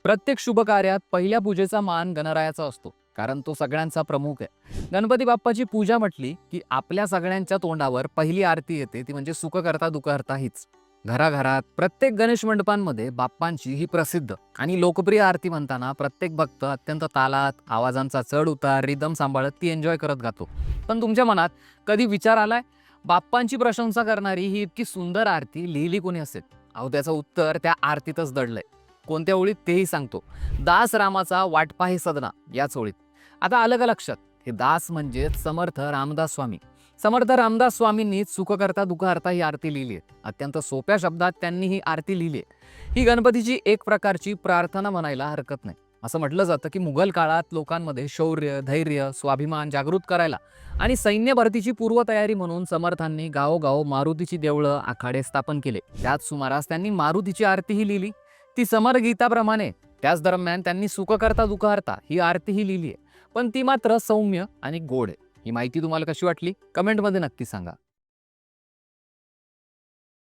प्रत्येक शुभ कार्यात पहिल्या पूजेचा मान गणरायाचा असतो, कारण तो सगळ्यांचा प्रमुख आहे. गणपती बाप्पाची पूजा म्हटली की आपल्या सगळ्यांच्या तोंडावर पहिली आरती येते, ती म्हणजे सुख करता दुःख हरता हीच. घराघरात प्रत्येक गणेश मंडपांमध्ये बाप्पांची ही प्रसिद्ध आणि लोकप्रिय आरती म्हणताना प्रत्येक भक्त अत्यंत तालात, आवाजांचा चढ उतार, रिदम सांभाळत ती एन्जॉय करत गातो. पण तुमच्या मनात कधी विचार आलाय, बाप्पांची प्रशंसा करणारी ही इतकी सुंदर आरती लिहिली कोणी असेल? अहो, त्याचं उत्तर त्या आरतीतच दडलंय. कोणत्या ओळीत तेही सांगतो. दास रामाचा वाटपा हे सदना याच ओळीत. आता आलं का लक्षात? हे दास म्हणजे समर्थ रामदास स्वामी. समर्थ रामदास स्वामींनी सुख करता दुःख हरता ही आरती लिहिली आहे. अत्यंत सोप्या शब्दात त्यांनी ही आरती लिहिली आहे. ही गणपतीची एक प्रकारची प्रार्थना म्हणायला हरकत नाही. असं म्हटलं जातं की मुघल काळात लोकांमध्ये शौर्य, धैर्य, स्वाभिमान जागृत करायला आणि सैन्य भरतीची पूर्वतयारी म्हणून समर्थांनी गावोगाव मारुतीची देवळं, आखाडे स्थापन केले. त्याच सुमारास त्यांनी मारुतीची आरतीही लिहिली, ती समर गीताप्रमाणे. त्याच दरम्यान त्यांनी सुख करता दुःख हरता ही आरतीही लिहिली आहे, पण ती मात्र सौम्य आणि गोड आहे. ही माहिती तुम्हाला कशी वाटली? कमेंटमध्ये नक्की सांगा.